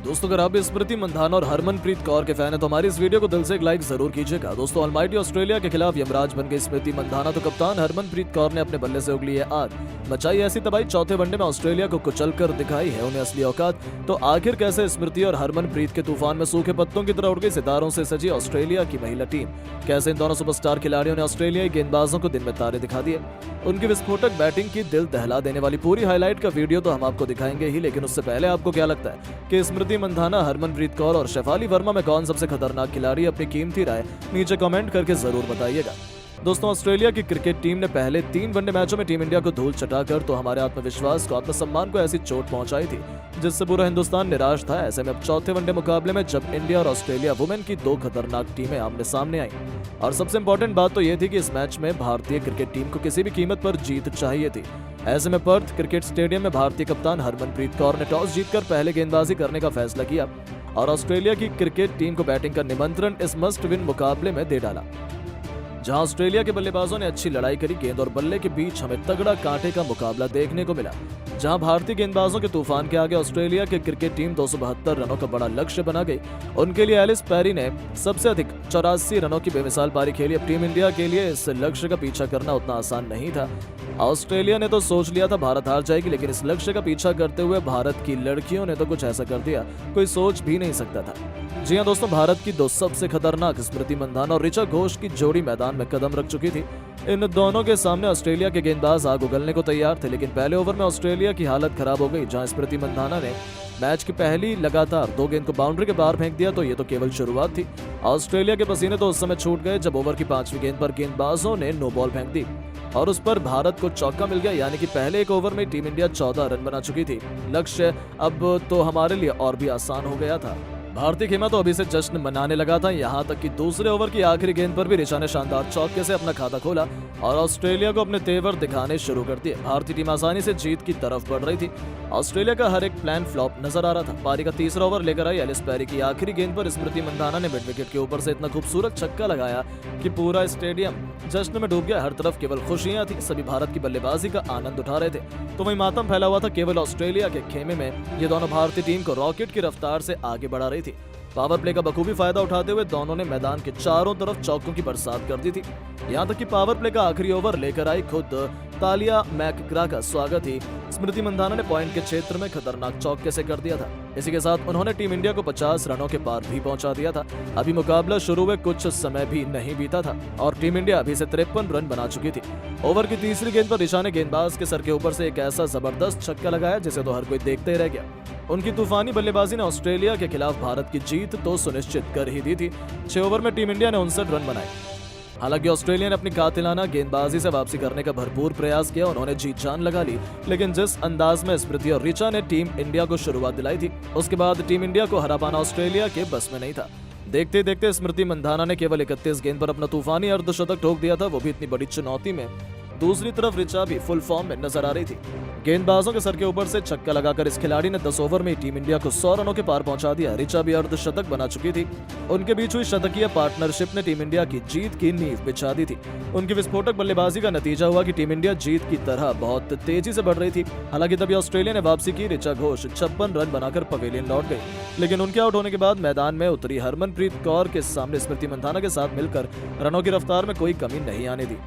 दोस्तों अगर आप स्मृति मंधाना और हरमनप्रीत कौर के फैन हैं तो हमारी इस वीडियो को दिल से एक लाइक जरूर कीजिएगा। दोस्तों ऑलमाइटी ऑस्ट्रेलिया के खिलाफ यमराज बन गई स्मृति मंधाना तो कप्तान हरमनप्रीत कौर ने अपने बल्ले से उगली है आग, मचाई ऐसी तबाही, चौथे वनडे में ऑस्ट्रेलिया को कुचल कर दिखाई है उन्हें असली औकात। तो आखिर कैसे स्मृति और हरमनप्रीत के तूफान में सूखे पत्तों की तरह उड़ गई सितारों से सजी ऑस्ट्रेलिया की महिला टीम, कैसे इन दोनों सुपरस्टार खिलाड़ियों ने ऑस्ट्रेलियाई गेंदबाजों को दिन में तारे दिखा दिए। उनकी विस्फोटक बैटिंग की दिल दहला देने वाली पूरी हाईलाइट का वीडियो तो हम आपको दिखाएंगे ही, लेकिन उससे पहले आपको क्या लगता है कि स्मृति मंधाना, हरमनप्रीत कौर और शेफाली वर्मा में कौन सबसे खतरनाक खिलाड़ी? अपनी कीमती राय नीचे कमेंट करके जरूर बताइएगा। दोस्तों ऑस्ट्रेलिया की क्रिकेट टीम ने पहले 3 वनडे मैचों में टीम इंडिया को धूल चटाकर तो हमारे आत्मविश्वास को, आत्मसम्मान को ऐसी चोट पहुंचाई थी जिससे पूरा हिंदुस्तान निराश था। ऐसे में अब चौथे वनडे मुकाबले में जब इंडिया और ऑस्ट्रेलिया वुमेन की 2 खतरनाक टीमें आमने सामने आई, और सबसे इंपॉर्टेंट बात तो यह थी कि इस मैच में भारतीय क्रिकेट टीम को किसी भी कीमत पर जीत चाहिए थी। ऐसे में पर्थ क्रिकेट स्टेडियम में भारतीय कप्तान हरमनप्रीत कौर ने टॉस जीतकर पहले गेंदबाजी करने का फैसला किया और ऑस्ट्रेलिया की क्रिकेट टीम को बैटिंग का निमंत्रण इस मस्ट विन मुकाबले में दे डाला। जहां ऑस्ट्रेलिया के बल्लेबाजों ने अच्छी लड़ाई करी, गेंद और बल्ले के बीच हमें तगड़ा कांटे का मुकाबला देखने को मिला। जहां भारतीय गेंदबाजों के तूफान के आगे ऑस्ट्रेलिया की क्रिकेट टीम 272 रनों का बड़ा लक्ष्य बना गई। उनके लिए एलिस पेरी ने सबसे अधिक 84 रनों की बेमिसाल पारी खेली। अब टीम इंडिया के लिए इस लक्ष्य का पीछा करना उतना आसान नहीं था। ऑस्ट्रेलिया ने तो सोच लिया था भारत हार जाएगी, लेकिन इस लक्ष्य का पीछा करते हुए भारत की लड़कियों ने तो कुछ ऐसा कर दिया कोई सोच भी नहीं सकता था। जी हां दोस्तों, भारत की 2 सबसे खतरनाक स्मृति मंधाना और ऋचा घोष की जोड़ी मैदान में कदम रख चुकी थी। इन दोनों के सामने ऑस्ट्रेलिया के गेंदबाज आग उगलने को तैयार थे, लेकिन पहले ओवर में ऑस्ट्रेलिया की हालत खराब हो गई। जहां स्मृति मंधाना ने मैच की पहली लगातार 2 गेंद को बाउंड्री के बाहर फेंक दिया तो ये तो केवल शुरुआत थी। ऑस्ट्रेलिया के पसीने तो उस समय छूट गए जब ओवर की 5वीं गेंद पर गेंदबाजों ने नो बॉल फेंक दी और उस पर भारत को चौका मिल गया, यानी कि पहले 1 ओवर में टीम इंडिया 14 रन बना चुकी थी। लक्ष्य अब तो हमारे लिए और भी आसान हो गया था। भारतीय खेमा तो अभी से जश्न मनाने लगा था, यहाँ तक कि दूसरे ओवर की आखिरी गेंद पर भी ऋचा ने शानदार चौके से अपना खाता खोला और ऑस्ट्रेलिया को अपने तेवर दिखाने शुरू कर दिए। भारतीय टीम आसानी से जीत की तरफ बढ़ रही थी। ऑस्ट्रेलिया का हर एक प्लान फ्लॉप नजर आ रहा था। पारी का तीसरा ओवर लेकर आई एलिस पेरी की आखिरी गेंद पर स्मृति मंधाना ने मिड विकेट के ऊपर से इतना खूबसूरत छक्का लगाया कि पूरा स्टेडियम जश्न में डूब गया। हर तरफ केवल खुशियां थी, सभी भारत की बल्लेबाजी का आनंद उठा रहे थे। तो वहीं मातम फैला हुआ था केवल ऑस्ट्रेलिया के खेमे में। ये दोनों भारतीय टीम को रॉकेट की रफ्तार से आगे बढ़ा रही थी। पावर प्ले का बखूबी फायदा उठाते हुए दोनों ने मैदान के चारों तरफ चौकों की बरसात कर दी थी। यहाँ तक कि पावर प्ले का आखिरी ओवर लेकर आई खुद तालिया मैकग्रा का स्वागत ही स्मृति मंधाना ने पॉइंट के क्षेत्र में खतरनाक चौके से कर दिया था। इसी के साथ उन्होंने टीम इंडिया को 50 रनों के पार भी पहुंचा दिया था। अभी मुकाबला शुरू हुए कुछ समय भी नहीं बीता था और टीम इंडिया अभी से 53 रन बना चुकी थी। ओवर की तीसरी गेंद पर ऋचा ने गेंदबाज के सर के ऊपर से एक ऐसा जबरदस्त छक्का लगाया जिसे तो हर कोई देखते ही रह गया। उनकी तूफानी बल्लेबाजी ने ऑस्ट्रेलिया के खिलाफ भारत की जीत तो सुनिश्चित कर ही दी थी। 6 ओवर में टीम इंडिया ने 59 रन बनाए। हालांकि ऑस्ट्रेलिया ने अपनी कातिलाना गेंदबाजी से वापसी करने का भरपूर प्रयास किया, उन्होंने जीत जान लगा ली, लेकिन जिस अंदाज में स्मृति और ऋचा ने टीम इंडिया को शुरुआत दिलाई थी, उसके बाद टीम इंडिया को हरा पाना ऑस्ट्रेलिया के बस में नहीं था। देखते देखते स्मृति मंधाना ने केवल 31 गेंद पर अपना तूफानी अर्धशतक ठोक दिया था, वो भी इतनी बड़ी चुनौती में। दूसरी तरफ ऋचा भी फुल फॉर्म में नजर आ रही थी। गेंदबाजों के सर के ऊपर से छक्का लगाकर इस खिलाड़ी ने 10 ओवर में टीम इंडिया को 100 रनों के पार पहुंचा दिया। ऋचा भी अर्धशतक बना चुकी थी। उनके बीच हुई शतकीय पार्टनरशिप ने टीम इंडिया की जीत की नींव बिछा दी थी। उनकी विस्फोटक बल्लेबाजी का नतीजा हुआ कि टीम इंडिया जीत की तरह बहुत तेजी से बढ़ रही थी। हालांकि तभी ऑस्ट्रेलिया ने वापसी की। ऋचा घोष 56 रन बनाकर पवेलियन लौट गई, लेकिन उनके आउट होने के बाद मैदान में उतरी हरमनप्रीत कौर के सामने स्मृति मंधाना के साथ मिलकर रनों की रफ्तार में कोई कमी नहीं आने दी।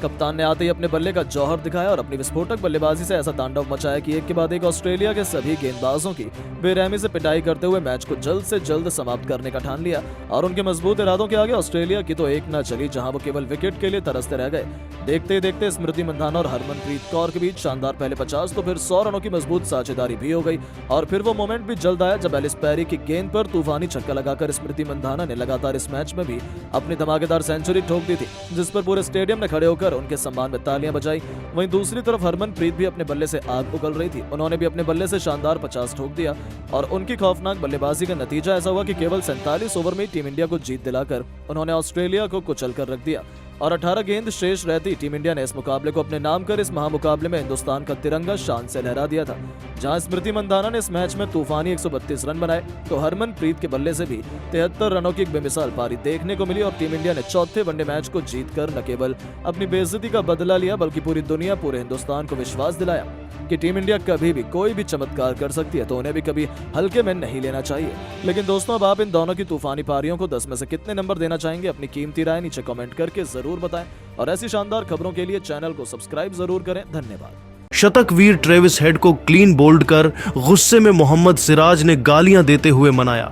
कप्तान ने आते ही अपने बल्ले का जौहर दिखाया और अपनी विस्फोटक बल्लेबाजी से ऐसा तांडव मचाया कि एक के बाद एक ऑस्ट्रेलिया के सभी गेंदबाजों की बेरहमी से पिटाई करते हुए मैच को जल्द से जल्द समाप्त करने का ठान लिया। और उनके मजबूत इरादों के आगे ऑस्ट्रेलिया की तो एक न चली, जहां वो केवल विकेट के लिए तरसते रह गए। देखते देखते स्मृति मंधाना और हरमनप्रीत कौर के बीच शानदार पहले 50 तो फिर 100 रनों की मजबूत साझेदारी भी हो गई। और फिर वो मोमेंट भी जल्द आया जब एलिस पेरी की गेंद पर तूफानी छक्का लगाकर स्मृति मंधाना ने लगातार इस मैच में भी अपनी धमाकेदार सेंचुरी ठोक दी थी, जिस पर पूरे स्टेडियम ने खड़े होकर उनके सम्मान में तालियां बजाई। वहीं दूसरी तरफ हरमनप्रीत भी अपने बल्ले से आग उगल रही थी। उन्होंने भी अपने बल्ले से शानदार 50 ठोक दिया और उनकी खौफनाक बल्लेबाजी का नतीजा ऐसा हुआ कि केवल 47 ओवर में टीम इंडिया को जीत दिलाकर उन्होंने ऑस्ट्रेलिया को कुचल कर रख दिया और 18 गेंद शेष रहती टीम इंडिया ने इस मुकाबले को अपने नाम कर इस महामुकाबले में हिंदुस्तान का तिरंगा शान से लहरा दिया था। जहां स्मृति मंधाना ने इस मैच में तूफानी 132 रन बनाए तो हरमनप्रीत के बल्ले से भी 73 रनों की एक बेमिसाल पारी देखने को मिली और टीम इंडिया ने चौथे वनडे मैच को जीतकर न केवल अपनी बेइज्जती का बदला लिया बल्कि पूरी दुनिया, पूरे हिंदुस्तान को विश्वास दिलाया कि टीम इंडिया कभी भी कोई भी चमत्कार कर सकती है, तो उन्हें भी कभी हल्के में नहीं लेना चाहिए। लेकिन दोस्तों, अब आप इन दोनों की तूफानी पारियों को 10 में से कितने नंबर देना चाहेंगे? अपनी कीमती राय नीचे कमेंट करके जरूर बताएं और ऐसी शानदार खबरों के लिए चैनल को सब्सक्राइब जरूर करें। धन्यवाद। शतकवीर ट्रेविस हेड को क्लीन बोल्ड कर गुस्से में मोहम्मद सिराज ने गालियां देते हुए मनाया।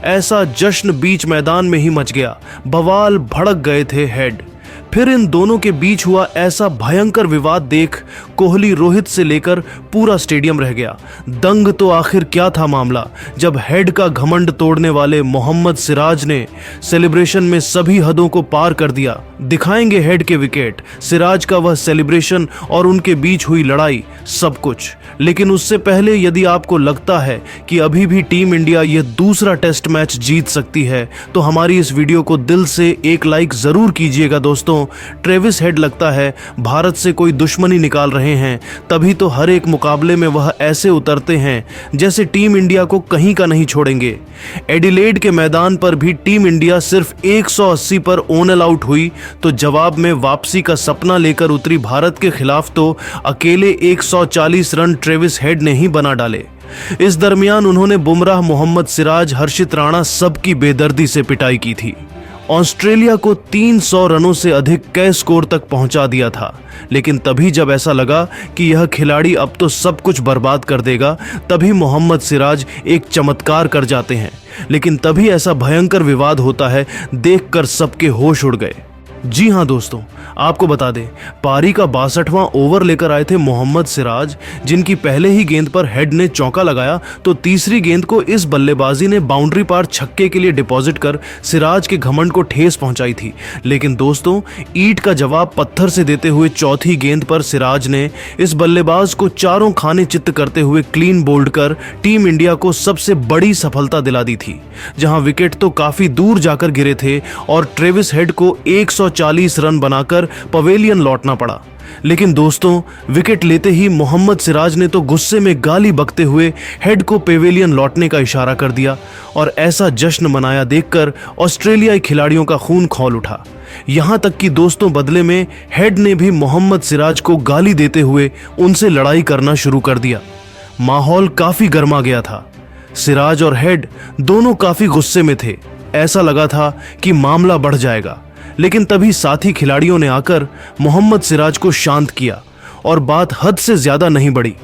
ऐसा जश्न बीच मैदान में ही मच गया, बवाल भड़क गए थे हेड। फिर इन दोनों के बीच हुआ ऐसा भयंकर विवाद देख कोहली, रोहित से लेकर पूरा स्टेडियम रह गया दंग। तो आखिर क्या था मामला, जब हेड का घमंड तोड़ने वाले मोहम्मद सिराज ने सेलिब्रेशन में सभी हदों को पार कर दिया। दिखाएंगे हेड के विकेट, सिराज का वह सेलिब्रेशन और उनके बीच हुई लड़ाई, सब कुछ। लेकिन उससे पहले यदि आपको लगता है कि अभी भी टीम इंडिया यह दूसरा टेस्ट मैच जीत सकती है, तो हमारी इस वीडियो को दिल से एक लाइक जरूर कीजिएगा दोस्तों। ट्रेविस हेड लगता है भारत से कोई दुश्मनी निकाल रहे हैं, तभी तो हर एक मुकाबले में वह ऐसे उतरते हैं जैसे टीम इंडिया को कहीं का नहीं छोड़ेंगे। एडिलेड के मैदान पर भी टीम इंडिया सिर्फ 180 पर ऑल आउट हुई, तो जवाब में वापसी का सपना लेकर उतरी भारत के खिलाफ तो अकेले 140 रन ट्रेविस हेड ने ही बना डाले। इस दरमियान उन्होंने बुमराह, मोहम्मद सिराज, हर्षित राणा सबकी बेदर्दी से पिटाई की थी। ऑस्ट्रेलिया को 300 रनों से अधिक के स्कोर तक पहुंचा दिया था। लेकिन तभी जब ऐसा लगा कि यह खिलाड़ी अब तो सब कुछ बर्बाद कर देगा, तभी मोहम्मद सिराज एक चमत्कार कर जाते हैं। लेकिन तभी ऐसा भयंकर विवाद होता है, देखकर सबके होश उड़ गए। जी हां दोस्तों, आपको बता दें, पारी का 62वां ओवर लेकर आए थे मोहम्मद सिराज, जिनकी पहले ही गेंद पर हेड ने चौका लगाया, तो तीसरी गेंद को इस बल्लेबाजी ने बाउंड्री पार छक्के के लिए डिपॉजिट कर सिराज के घमंड को ठेस पहुंचाई थी। लेकिन दोस्तों, ईंट का जवाब पत्थर से देते हुए चौथी गेंद पर सिराज ने इस बल्लेबाज को चारों खाने चित्त करते हुए क्लीन बोल्ड कर टीम इंडिया को सबसे बड़ी सफलता दिला दी थी। जहां विकेट तो काफी दूर जाकर गिरे थे और ट्रेविस हेड को 140 रन बनाकर पवेलियन लौटना पड़ा। लेकिन दोस्तों, विकेट लेते ही मोहम्मद सिराज ने तो गुस्से में गाली बकते हुए हेड को पवेलियन लौटने का इशारा कर दिया और ऐसा जश्न मनाया देखकर ऑस्ट्रेलियाई खिलाड़ियों का खून खौल उठा। यहां तक कि दोस्तों, बदले में हेड ने भी मोहम्मद सिराज को गाली देते हुए उनसे लड़ाई करना शुरू कर दिया। माहौल काफी गर्मा गया था। सिराज और हेड दोनों काफी गुस्से में थे। ऐसा लगा था कि मामला बढ़ जाएगा, लेकिन तभी साथी खिलाड़ियों ने आकर मोहम्मद सिराज को शांत किया और बात हद से ज्यादा नहीं बढ़ी।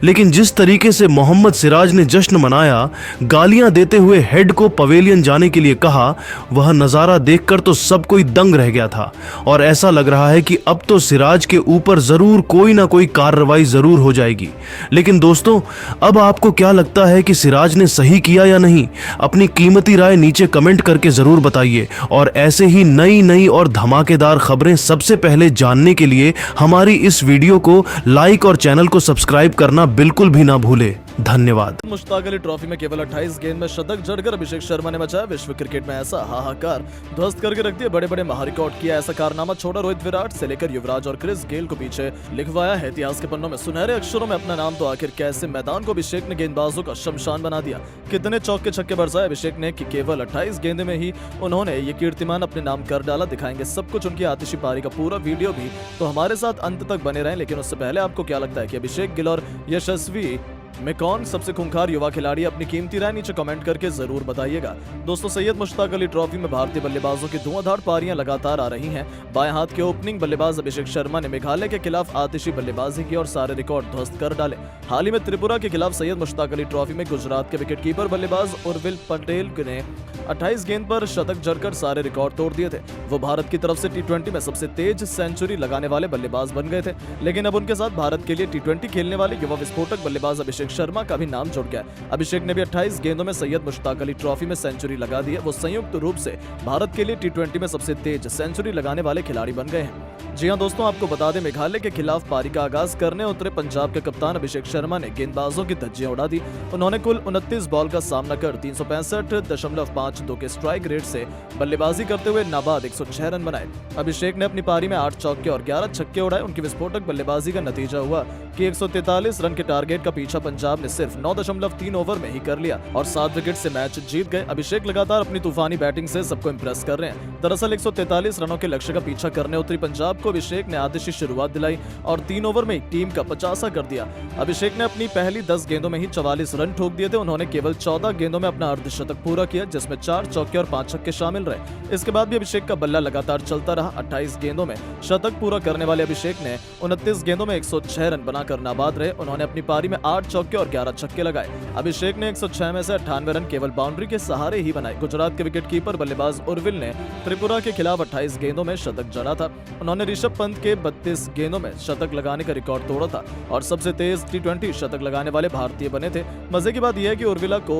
लेकिन जिस तरीके से मोहम्मद सिराज ने जश्न मनाया, गालियां देते हुए हेड को पवेलियन जाने के लिए कहा, वह नज़ारा देखकर तो सब कोई दंग रह गया था। और ऐसा लग रहा है कि अब तो सिराज के ऊपर जरूर कोई ना कोई कार्रवाई जरूर हो जाएगी। लेकिन दोस्तों, अब आपको क्या लगता है कि सिराज ने सही किया या नहीं? अपनी कीमती राय नीचे कमेंट करके जरूर बताइए। और ऐसे ही नई और धमाकेदार खबरें सबसे पहले जानने के लिए हमारी इस वीडियो को लाइक और चैनल को सब्सक्राइब करना बिल्कुल भी ना भूले। धन्यवाद। मुश्ताक अली ट्रॉफी में केवल 28 गेंद में शतक जड़कर अभिषेक शर्मा ने मचाया विश्व क्रिकेट में ऐसा हाहाकार, ध्वस्त करके रख दिए बड़े बड़े महारिकॉर्ड किया। ऐसा कारनामा छोड़ा रोहित, विराट से लेकर युवराज और क्रिस गेल को पीछे लिखवाया है इतिहास के पन्नों में सुनहरे अक्षरों में अपना नाम। तो आखिर कैसे मैदान को अभिषेक ने गेंदबाजों का शमशान बना दिया, कितने चौके छक्के बरसाए अभिषेक ने कि केवल 28 गेंद में ही उन्होंने ये कीर्तिमान अपने नाम कर डाला। दिखाएंगे सब कुछ, उनकी आतिशी पारी का पूरा वीडियो भी, तो हमारे साथ अंत तक बने रहें। लेकिन उससे पहले आपको क्या लगता है कि अभिषेक गिल और यशस्वी में कौन सबसे खूंखार युवा खिलाड़ी? अपनी कीमती राय नीचे कमेंट करके जरूर बताइएगा। दोस्तों, सैयद मुश्ताक अली ट्रॉफी में भारतीय बल्लेबाजों की धुआंधार पारियां लगातार आ रही हैं। बाएं हाथ के ओपनिंग बल्लेबाज अभिषेक शर्मा ने मेघालय के खिलाफ आतिशी बल्लेबाजी की और सारे रिकॉर्ड ध्वस्त कर डाले। हाल ही में त्रिपुरा के खिलाफ सैयद मुश्ताक अली ट्रॉफी में गुजरात के विकेटकीपर बल्लेबाज उर्विल पटेल ने 28 गेंद पर शतक जड़कर सारे रिकॉर्ड तोड़ दिए थे। वो भारत की तरफ से टी20 में सबसे तेज सेंचुरी लगाने वाले बल्लेबाज बन गए थे। लेकिन अब उनके साथ भारत के लिए टी20 खेलने वाले युवा विस्फोटक बल्लेबाज अभिषेक शर्मा का भी नाम जुड़ गया। अभिषेक ने भी 28 गेंदों में सैयद मुश्ताक अली ट्रॉफी में सेंचुरी लगा दी है। वो संयुक्त रूप से भारत के लिए टी20 में सबसे तेज सेंचुरी लगाने वाले खिलाड़ी बन गए हैं। जी हां दोस्तों, आपको बता दें, मेघालय के खिलाफ पारी का आगाज करने उतरे पंजाब के कप्तान अभिषेक शर्मा ने गेंदबाजों की धज्जियां उड़ा दी। उन्होंने कुल 29 बॉल का सामना कर 365.52 के स्ट्राइक रेट से बल्लेबाजी करते हुए नाबाद 106 रन बनाए। अभिषेक ने अपनी पारी में 8 चौके और 11 छक्के उड़ाए। उनकी विस्फोटक बल्लेबाजी का नतीजा हुआ कि 143 रन के टारगेट का पीछा पंजाब पंजाब ने सिर्फ 9.3 ओवर में ही कर लिया और 7 विकेट से मैच जीत गए। अभिषेक लगातार अपनी तूफानी बैटिंग से सबको इंप्रेस कर रहे हैं। दरअसल 143 रनों के लक्ष्य का पीछा करने उतरी पंजाब को अभिषेक ने आतिशी शुरुआत दिलाई और 3 ओवर में टीम का 50 कर दिया। अभिषेक ने अपनी पहली 10 गेंदों में ही 44 रन ठोक दिए थे। उन्होंने केवल 14 गेंदों में अपना अर्धशतक पूरा किया, जिसमें 4 चौके और 5 छक्के शामिल रहे। इसके बाद भी अभिषेक का बल्ला लगातार चलता रहा। 28 गेंदों में शतक पूरा करने वाले अभिषेक ने 29 गेंदों में 106 रन बनाकर नाबाद रहे। उन्होंने अपनी पारी में 8 चौके और 11 छक्के लगाए। अभिषेक ने 106 में से 98 रन केवल बाउंड्री के सहारे ही बनाए। गुजरात के विकेटकीपर बल्लेबाज उर्विल ने त्रिपुरा के खिलाफ 28 गेंदों में शतक जड़ा था। उन्होंने ऋषभ पंत के 32 गेंदों में शतक लगाने का रिकॉर्ड तोड़ा था और सबसे तेज T20 शतक लगाने वाले भारतीय बने थे। मजे की बात यह है कि उर्विला को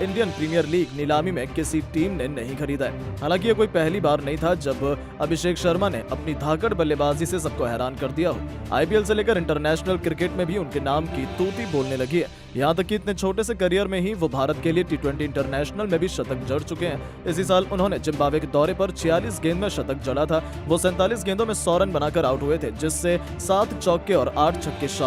इंडियन प्रीमियर लीग नीलामी में किसी टीम ने नहीं खरीदा है। हालांकि ये कोई पहली बार नहीं था जब अभिषेक शर्मा ने अपनी धाकड़ बल्लेबाजी से सबको हैरान कर दिया हो। IPL से लेकर इंटरनेशनल क्रिकेट में भी उनके नाम की तूती बोलने लगी है। यहाँ तक कि इतने छोटे से करियर में ही वो भारत के लिए T20 इंटरनेशनल में भी शतक जड़ चुके हैं। इसी साल उन्होंने जिम्बाब्वे के दौरे पर 46 गेंद में शतक जड़ा था। वो 47 गेंदों में 100 रन बनाकर आउट हुए थे, जिससे 7 चौके और 8 छक्के शामिल